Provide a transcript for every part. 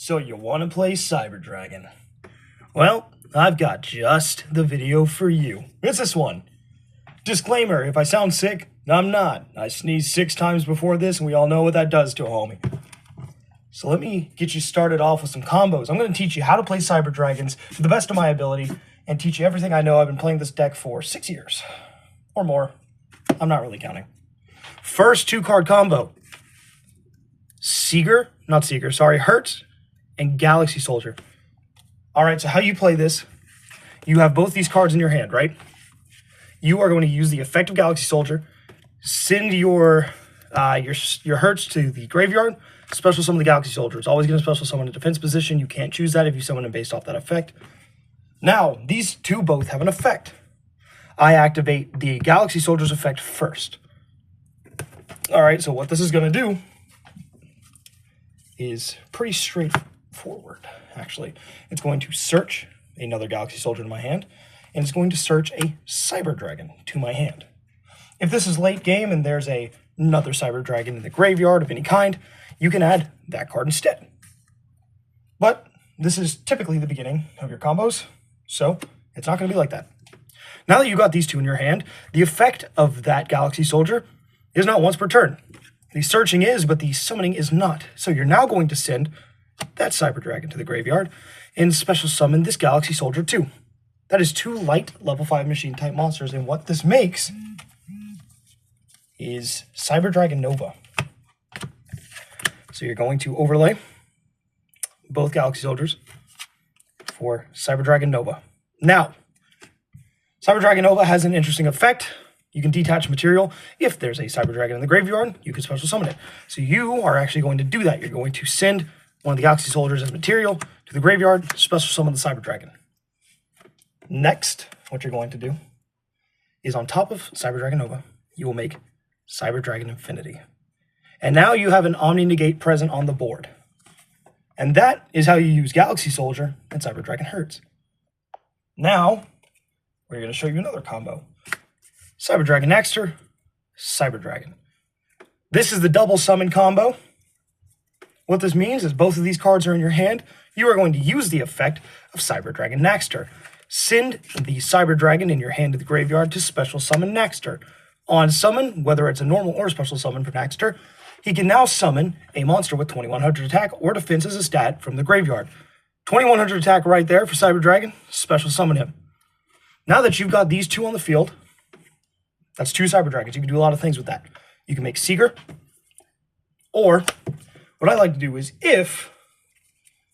So you want to play Cyberdragon? Well, I've got just the video for you. It's this one. Disclaimer, if I sound sick, I'm not. I sneezed 6 times before this, and we all know what that does to a homie. So let me get you started off with some combos. I'm going to teach you how to play Cyberdragons to the best of my ability and teach you everything I know. I've been playing this deck for 6 years or more. I'm not really counting. First 2-card combo. Hertz and Galaxy Soldier. All right, so how you play this, you have both these cards in your hand, right? You are going to use the effect of Galaxy Soldier, send your Hertz to the graveyard, special summon the Galaxy Soldier. It's always going to special summon a defense position. You can't choose that if you summon it based off that effect. Now, these two both have an effect. I activate the Galaxy Soldier's effect first. All right, so what this is going to do is pretty straightforward, actually. It's going to search another Galaxy Soldier in my hand, and it's going to search a Cyberdragon to my hand. If this is late game and there's another Cyberdragon in the graveyard of any kind, you can add that card instead. But this is typically the beginning of your combos, so it's not going to be like that. Now that you got these two in your hand, the effect of that Galaxy Soldier is not once per turn. The searching is, but the summoning is not. So you're now going to send that Cyberdragon to the graveyard and special summon this Galaxy Soldier too. That is 2 light level 5 machine type monsters, and what this makes is Cyberdragon Nova. So you're going to overlay both Galaxy Soldiers for Cyberdragon Nova. Now, Cyberdragon Nova has an interesting effect. You can detach material. If there's a Cyberdragon in the graveyard, you can special summon it. So you are actually going to do that. You're going to send one of the Galaxy Soldiers as material to the graveyard, special summon the Cyberdragon. Next, what you're going to do is on top of Cyberdragon Nova, you will make Cyberdragon Infinity. And now you have an Omni-Negate present on the board. And that is how you use Galaxy Soldier and Cyberdragon Hertz. Now, we're going to show you another combo. Cyberdragon Nachster, Cyberdragon. This is the double summon combo. What this means is both of these cards are in your hand. You are going to use the effect of Cyberdragon Nachster. Send the Cyberdragon in your hand to the graveyard to special summon Nachster. On summon, whether it's a normal or special summon for Nachster, he can now summon a monster with 2100 attack or defense as a stat from the graveyard. 2100 attack right there for Cyberdragon, special summon him. Now that you've got these two on the field, that's 2 Cyberdragons. You can do a lot of things with that. You can make Seeger, or what I like to do is if,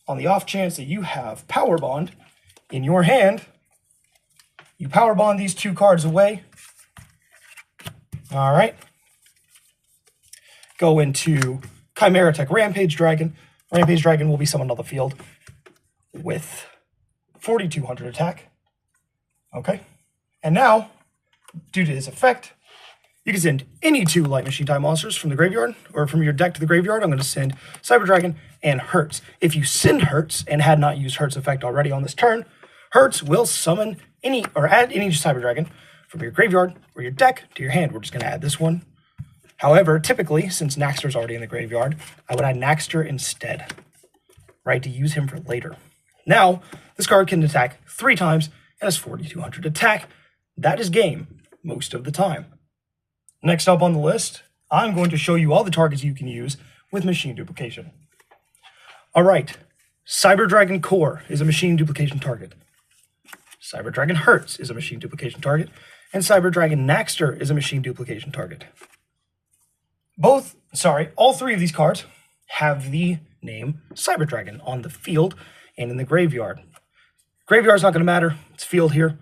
on the off chance that you have Power Bond in your hand, you Power Bond these 2 cards away. All right. Go into Chimera Tech Rampage Dragon. Rampage Dragon will be summoned on the field with 4200 attack. Okay. And now, due to his effect, you can send any 2 light machine type monsters from the graveyard or from your deck to the graveyard. I'm going to send Cyberdragon and Hertz. If you send Hertz and had not used Hertz effect already on this turn, Hertz will summon any or add any Cyberdragon from your graveyard or your deck to your hand. We're just going to add this one. However, typically, since Nachster's already in the graveyard, I would add Nachster instead, right, to use him for later. Now, this card can attack 3 times and has 4200 attack. That is game most of the time. Next up on the list, I'm going to show you all the targets you can use with machine duplication. All right, Cyberdragon Core is a machine duplication target. Cyberdragon Hertz is a machine duplication target. And Cyberdragon Nachster is a machine duplication target. All 3 of these cards have the name Cyberdragon on the field and in the graveyard. Graveyard's not going to matter. It's field here.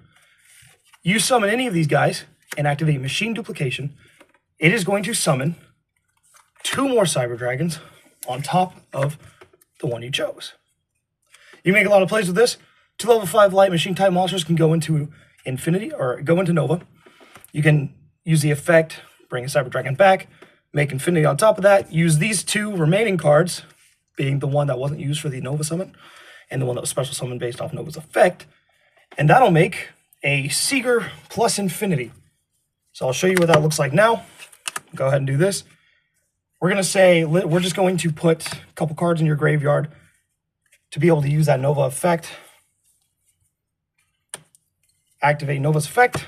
You summon any of these guys and activate machine duplication. It is going to summon 2 more Cyberdragons on top of the one you chose. You make a lot of plays with this. 2 level 5 light machine type monsters can go into Infinity or go into Nova. You can use the effect, bring a Cyberdragon back, make Infinity on top of that, use these 2 remaining cards, being the one that wasn't used for the Nova summon, and the one that was special summoned based off Nova's effect, and that'll make a Seeger plus Infinity. So I'll show you what that looks like now. Go ahead and do this. We're going to say, we're just going to put a couple cards in your graveyard to be able to use that Nova effect, activate Nova's effect,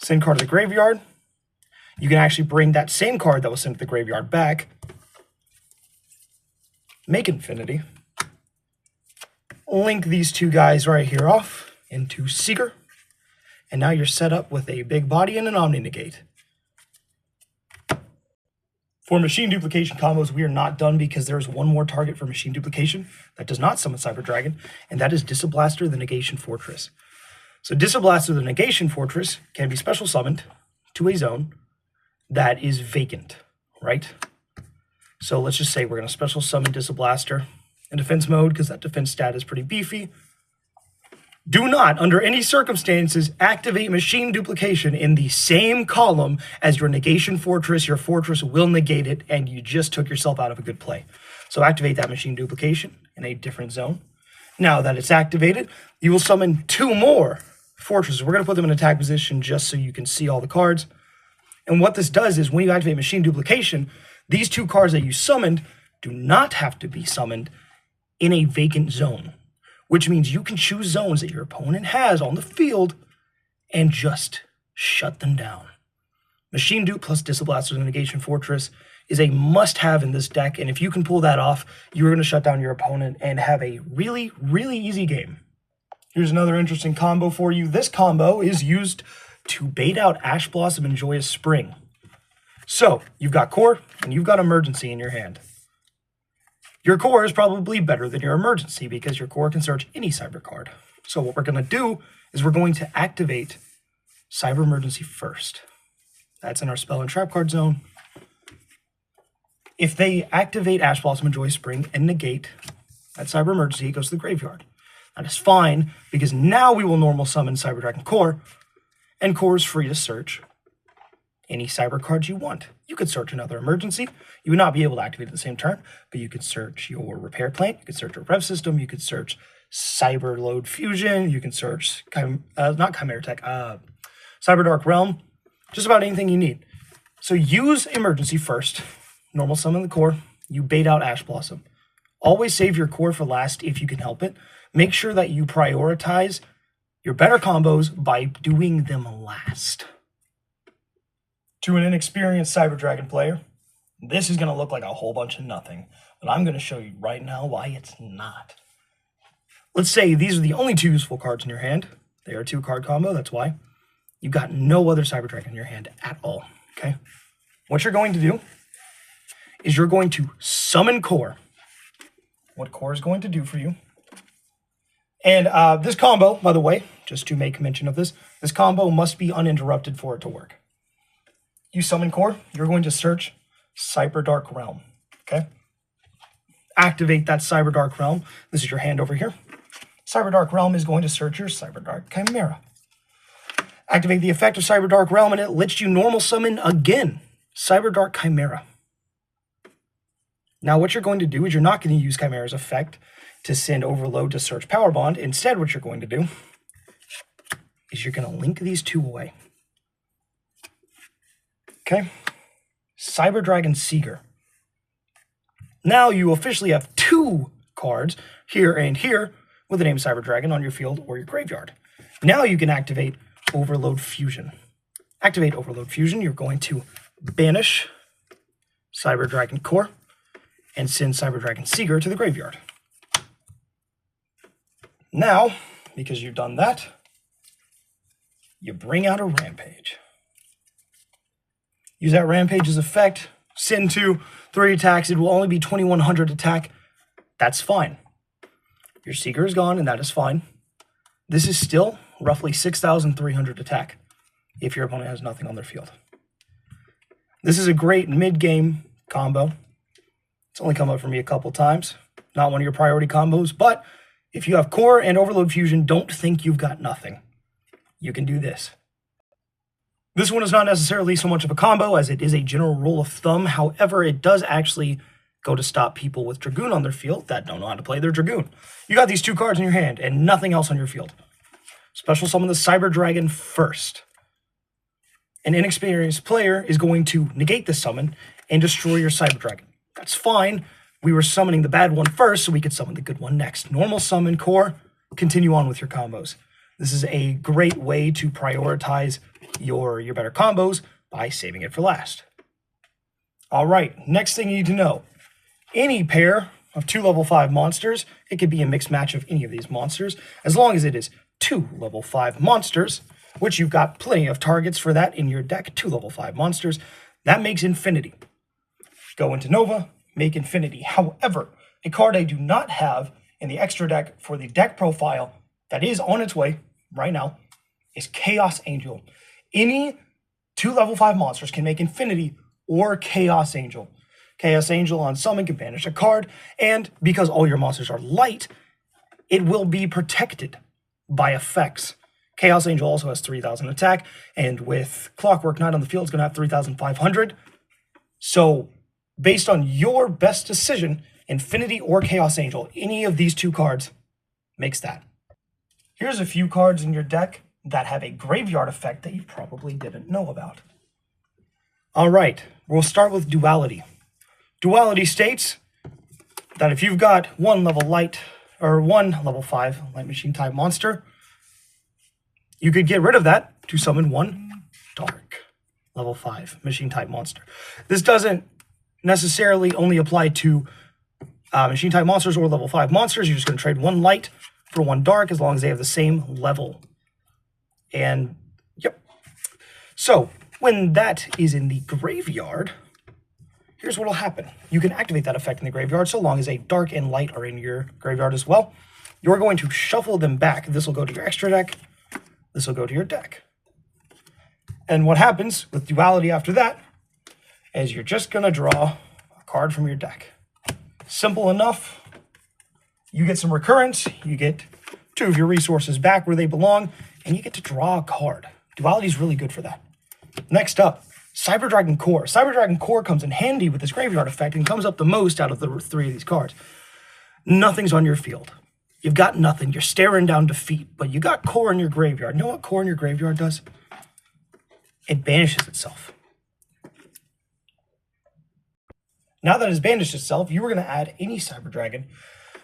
send card to the graveyard. You can actually bring that same card that was sent to the graveyard back, make infinity, link these two guys right here off into Seeker, and now you're set up with a big body and an Omni Negate. For machine duplication combos, we are not done because there is one more target for machine duplication that does not summon Cyber Dragon, and that is Disablaster, the Negation Fortress. So Disablaster, the Negation Fortress, can be special summoned to a zone that is vacant, right? So let's just say we're going to special summon Disablaster in defense mode because that defense stat is pretty beefy. Do not, under any circumstances, activate machine duplication in the same column as your Negation Fortress. Your fortress will negate it, and you just took yourself out of a good play. So activate that machine duplication in a different zone. Now that it's activated, you will summon 2 more fortresses. We're going to put them in attack position just so you can see all the cards. And what this does is when you activate machine duplication, these 2 cards that you summoned do not have to be summoned in a vacant zone, which means you can choose zones that your opponent has on the field and just shut them down. Machine Dupe plus Disablaster the Negation Fortress is a must-have in this deck, and if you can pull that off, you're going to shut down your opponent and have a really, really easy game. Here's another interesting combo for you. This combo is used to bait out Ash Blossom and Joyous Spring. So, you've got Core, and you've got Emergency in your hand. Your Core is probably better than your Emergency because your Core can search any Cyber card. So what we're going to do is we're going to activate Cyber Emergency first. That's in our Spell and Trap card zone. If they activate Ash Blossom and Joyous Spring and negate that Cyber Emergency, it goes to the graveyard. That is fine because now we will normal summon Cyber Dragon Core, and Core is free to search any Cyber cards you want. You could search another Emergency. You would not be able to activate at the same turn, but you could search your Repair Plant, you could search your Rev System, you could search Cyber Load Fusion, you can search, not Chimera Tech, Cyberdark Realm, just about anything you need. So use Emergency first, normal summon the Core, you bait out Ash Blossom. Always save your Core for last if you can help it. Make sure that you prioritize your better combos by doing them last. To an inexperienced Cyber Dragon player, this is going to look like a whole bunch of nothing, but I'm going to show you right now why it's not. Let's say these are the only 2 useful cards in your hand. They are a 2-card combo, that's why. You've got no other Cyber Dragon in your hand at all, okay? What you're going to do is you're going to summon Core. What Core is going to do for you. And this combo, by the way, just to make mention of this combo must be uninterrupted for it to work. You summon Core, you're going to search Cyberdark Realm, okay? Activate that Cyberdark Realm. This is your hand over here. Cyberdark Realm is going to search your Cyberdark Chimera. Activate the effect of Cyberdark Realm, and it lets you normal summon again Cyberdark Chimera. Now, what you're going to do is you're not going to use Chimera's effect to send Overload to search Power Bond. Instead, what you're going to do is you're going to link these 2 away. Okay? Cyber Dragon Seeker. Now you officially have 2 cards, here and here, with the name Cyber Dragon on your field or your graveyard. Now you can activate Overload Fusion. Activate Overload Fusion, you're going to banish Cyber Dragon Core and send Cyber Dragon Seeker to the graveyard. Now, because you've done that, you bring out a Rampage. Use that Rampage's effect, send 2, 3 attacks. It will only be 2100 attack. That's fine. Your Seeker is gone, and that is fine. This is still roughly 6300 attack if your opponent has nothing on their field. This is a great mid-game combo. It's only come up for me a couple times. Not one of your priority combos, but if you have Core and Overload Fusion, don't think you've got nothing. You can do this. This one is not necessarily so much of a combo as it is a general rule of thumb. However, it does actually go to stop people with Dragoon on their field that don't know how to play their Dragoon. You got these 2 cards in your hand and nothing else on your field. Special summon the Cyber Dragon first. An inexperienced player is going to negate this summon and destroy your Cyber Dragon. That's fine We were summoning the bad one first so we could summon the good one next. Normal summon, core, continue on with your combos. This is a great way to prioritize your better combos by saving it for last. All right, next thing you need to know. Any pair of 2 level 5 monsters, it could be a mixed match of any of these monsters, as long as it is 2 level 5 monsters, which you've got plenty of targets for that in your deck, 2 level 5 monsters, that makes infinity. Go into Nova, make infinity. However, a card I do not have in the extra deck for the deck profile that is on its way right now is Chaos Angel. Any 2 level 5 monsters can make infinity or Chaos Angel. Chaos Angel on summon can banish a card, and because all your monsters are light, it will be protected by effects. Chaos Angel also has 3,000 attack, and with Clockwork Night on the field, it's going to have 3,500. So, based on your best decision, Infinity or Chaos Angel, any of these 2 cards makes that. Here's a few cards in your deck that have a graveyard effect that you probably didn't know about. All right, we'll start with Duality. Duality states that if you've got 1 level 5 light machine type monster, you could get rid of that to summon 1 dark level 5 machine type monster. This doesn't necessarily only apply to machine type monsters or level 5 monsters. You're just going to trade 1 light for 1 dark as long as they have the same level. And yep. So when that is in the graveyard, here's what will happen. You can activate that effect in the graveyard so long as a dark and light are in your graveyard as well. You're going to shuffle them back. This will go to your extra deck. This will go to your deck. And what happens with Duality after that is you're just going to draw a card from your deck. Simple enough. You get some recurrence. You get 2 of your resources back where they belong, and you get to draw a card. Duality is really good for that. Next up, Cyberdragon Core. Cyberdragon Core comes in handy with this graveyard effect and comes up the most out of the 3 of these cards. Nothing's on your field. You've got nothing. You're staring down defeat, but you got Core in your graveyard. You know what Core in your graveyard does? It banishes itself. Now that it's banished itself, you are going to add any Cyberdragon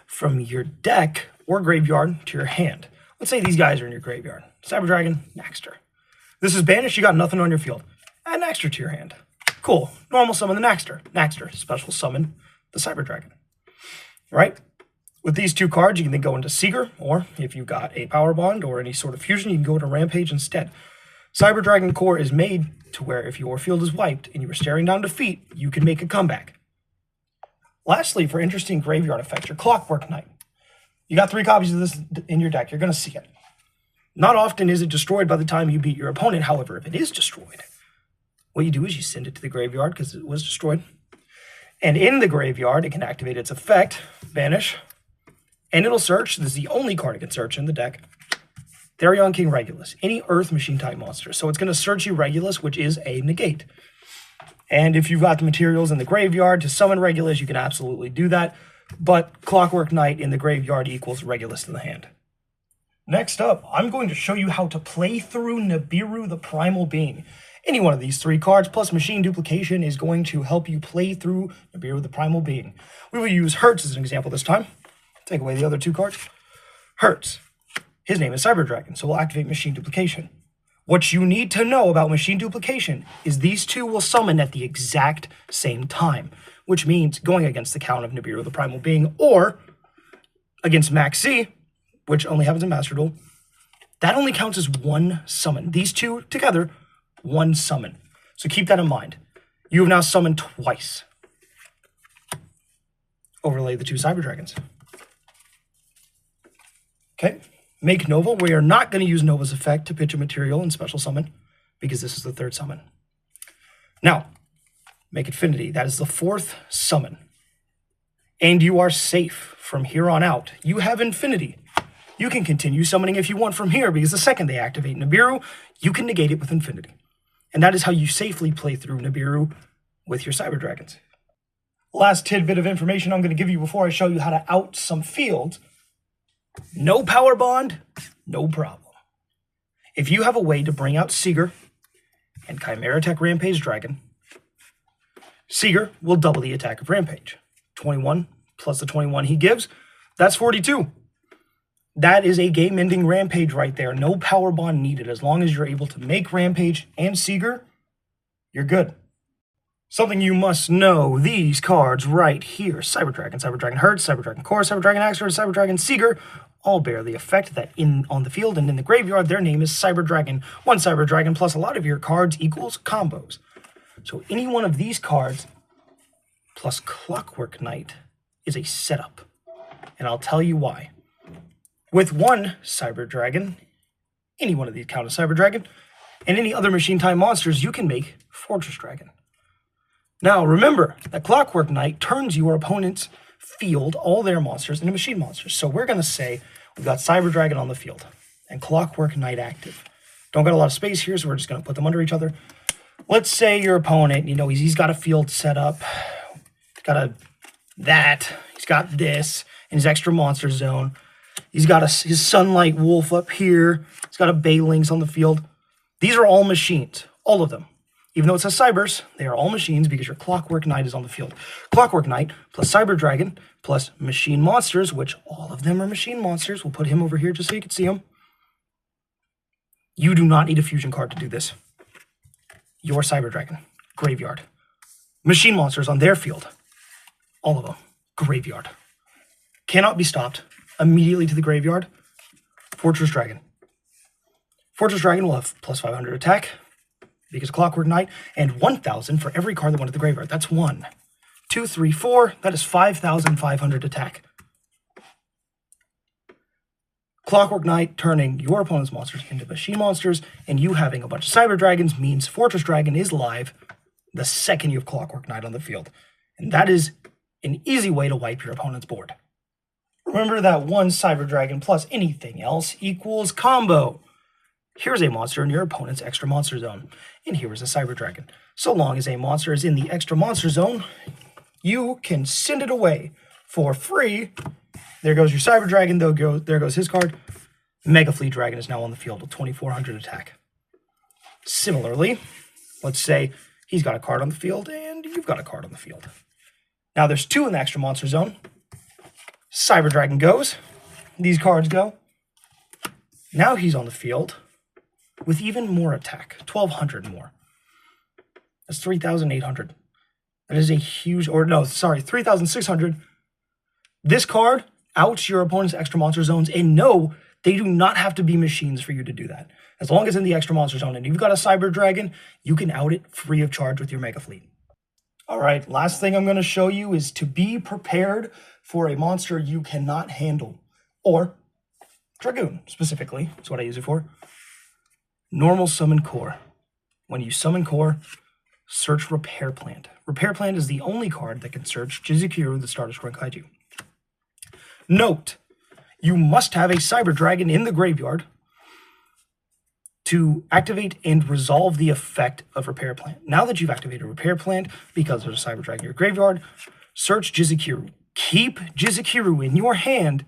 from your deck or graveyard to your hand. Let's say these guys are in your graveyard. Cyberdragon, Nachster. This is banished. You got nothing on your field. Add Nachster to your hand. Cool. Normal summon the Nachster. Nachster, special summon the Cyberdragon. Right? With these 2 cards, you can then go into Seeker, or if you've got a Power Bond or any sort of fusion, you can go into Rampage instead. Cyberdragon Core is made to where if your field is wiped and you were staring down defeat, you can make a comeback. Lastly, for interesting graveyard effects, your Clockwork Night. You got 3 copies of this in your deck. You're going to see it. Not often is it destroyed by the time you beat your opponent. However, if it is destroyed, what you do is you send it to the graveyard because it was destroyed. And in the graveyard, it can activate its effect, banish, and it'll search. This is the only card it can search in the deck. Therion King Regulus, any Earth machine type monster. So it's going to search you Regulus, which is a negate. And if you've got the materials in the graveyard to summon Regulus, you can absolutely do that. But Clockwork Night in the graveyard equals Regulus in the hand. Next up, I'm going to show you how to play through Nibiru the Primal Being. Any one of these 3 cards plus machine duplication is going to help you play through Nibiru the Primal Being. We will use Hertz as an example this time. Take away the other 2 cards. Hertz. His name is Cyberdragon, so we'll activate machine duplication. What you need to know about machine duplication is these 2 will summon at the exact same time, which means going against the count of Nibiru the Primal Being, or against Max C, which only happens in Master Duel, that only counts as 1 summon. These 2 together, 1 summon. So keep that in mind. You have now summoned twice. Overlay the 2 Cyberdragons. Okay. Make Nova. We are not going to use Nova's effect to pitch a material and special summon because this is the 3rd summon. Now, make Infinity. That is the 4th summon. And you are safe from here on out. You have Infinity. You can continue summoning if you want from here because the second they activate Nibiru, you can negate it with Infinity. And that is how you safely play through Nibiru with your Cyberdragons. Last tidbit of information I'm going to give you before I show you how to out some fields. No power bond, no problem. If you have a way to bring out Seeger and Chimera Tech Rampage Dragon, Seeger will double the attack of Rampage. 21 plus the 21 he gives, that's 42. That is a game-ending Rampage right there. No power bond needed. As long as you're able to make Rampage and Seeger, you're good. Something you must know, these cards right here, Cyber Dragon, Cyber Dragon Hertz, Cyber Dragon Core, Cyber Dragon Nachster, Cyber Dragon Seeger, all bear the effect that on the field and in the graveyard, their name is Cyber Dragon. One Cyber Dragon plus a lot of your cards equals combos. So any one of these cards plus Clockwork Night is a setup. And I'll tell you why. With one Cyber Dragon, any one of these count as Cyber Dragon, and any other machine time monsters, you can make Fortress Dragon. Now, remember that Clockwork Night turns your opponent's field, all their monsters, into machine monsters. So we're going to say we've got Cyber Dragon on the field and Clockwork Night active. Don't got a lot of space here, so we're just going to put them under each other. Let's say your opponent, you know, he's got a field set up. He's got he's got this in his extra monster zone. He's got his Sunlight Wolf up here. He's got a Baylings on the field. These are all machines, all of them. Even though it says Cybers, they are all machines because your Clockwork Night is on the field. Clockwork Night plus Cyber Dragon plus machine monsters, which all of them are machine monsters. We'll put him over here just so you can see him. You do not need a fusion card to do this. Your Cyber Dragon, graveyard. Machine monsters on their field. All of them, graveyard. Cannot be stopped. Immediately to the graveyard. Fortress Dragon. Fortress Dragon will have plus 500 attack because Clockwork Night, and 1,000 for every card that went to the graveyard. That's 1, 2, 3, 4. That is 5,500 attack. Clockwork Night turning your opponent's monsters into machine monsters, and you having a bunch of Cyber Dragons means Fortress Dragon is live the second you have Clockwork Night on the field. And that is an easy way to wipe your opponent's board. Remember that one Cyber Dragon plus anything else equals combo. Here's a monster in your opponent's extra monster zone, and here is a Cyber Dragon. So long as a monster is in the extra monster zone, you can send it away for free. There goes your Cyber Dragon, there goes his card. Mega Fleet Dragon is now on the field with 2,400 attack. Similarly, let's say he's got a card on the field, and you've got a card on the field. Now there's 2 in the extra monster zone. Cyber Dragon goes. These cards go. Now he's on the field with even more attack, 1,200 more. That's 3,800. That is a huge, 3,600. This card outs your opponent's extra monster zones, and no, they do not have to be machines for you to do that. As long as in the extra monster zone and you've got a Cyber Dragon, you can out it free of charge with your Mega Fleet. All right, last thing I'm going to show you is to be prepared for a monster you cannot handle, or Dragoon specifically. That's what I use it for. Normal summon Core. When you summon Core, search Repair Plant. Repair Plant is the only card that can search Jizukiru, the Star-Destroying Kaiju. Note, you must have a Cyber Dragon in the graveyard to activate and resolve the effect of Repair Plant. Now that you've activated Repair Plant, because there's a Cyber Dragon in your graveyard, search Jizukiru. Keep Jizukiru in your hand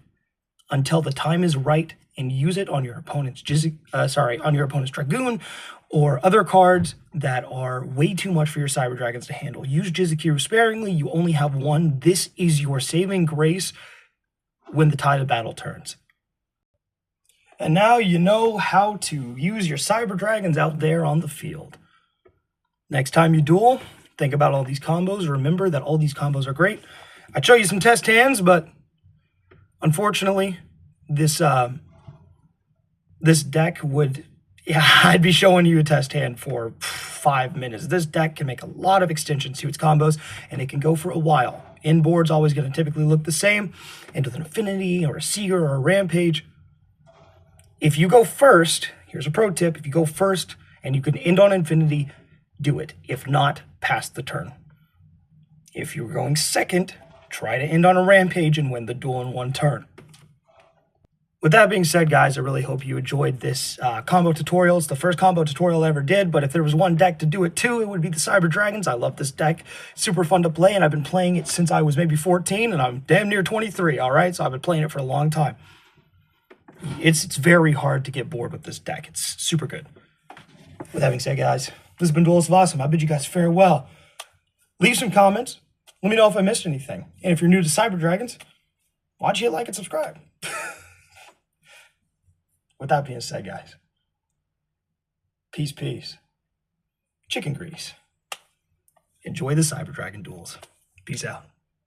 until the time is right, and use it on your opponent's Dragoon or other cards that are way too much for your Cyber Dragons to handle. Use Jizukiru sparingly. You only have one. This is your saving grace when the tide of battle turns. And now you know how to use your Cyber Dragons out there on the field. Next time you duel, think about all these combos. Remember that all these combos are great. I'd show you some test hands, but unfortunately, this deck would, I'd be showing you a test hand for 5 minutes. This deck can make a lot of extensions to its combos, and it can go for a while. Inboard's always going to typically look the same, and with an Affinity or a Seeger or a Rampage. If you go first, here's a pro tip, if you go first and you can end on Infinity, do it. If not, pass the turn. If you're going second, try to end on a Rampage and win the duel in 1 turn. With that being said, guys, I really hope you enjoyed this combo tutorial. It's the first combo tutorial I ever did, but if there was one deck to do it too, it would be the Cyber Dragons. I love this deck. Super fun to play, and I've been playing it since I was maybe 14, and I'm damn near 23, all right? So I've been playing it for a long time. It's very hard to get bored with this deck. It's super good. With that being said, guys, this has been Duelist of Awesome. I bid you guys farewell. Leave some comments. Let me know if I missed anything. And if you're new to Cyber Dragons, why don't you hit like and subscribe? With that being said, guys, peace, peace. Chicken grease. Enjoy the Cyber Dragon duels. Peace out.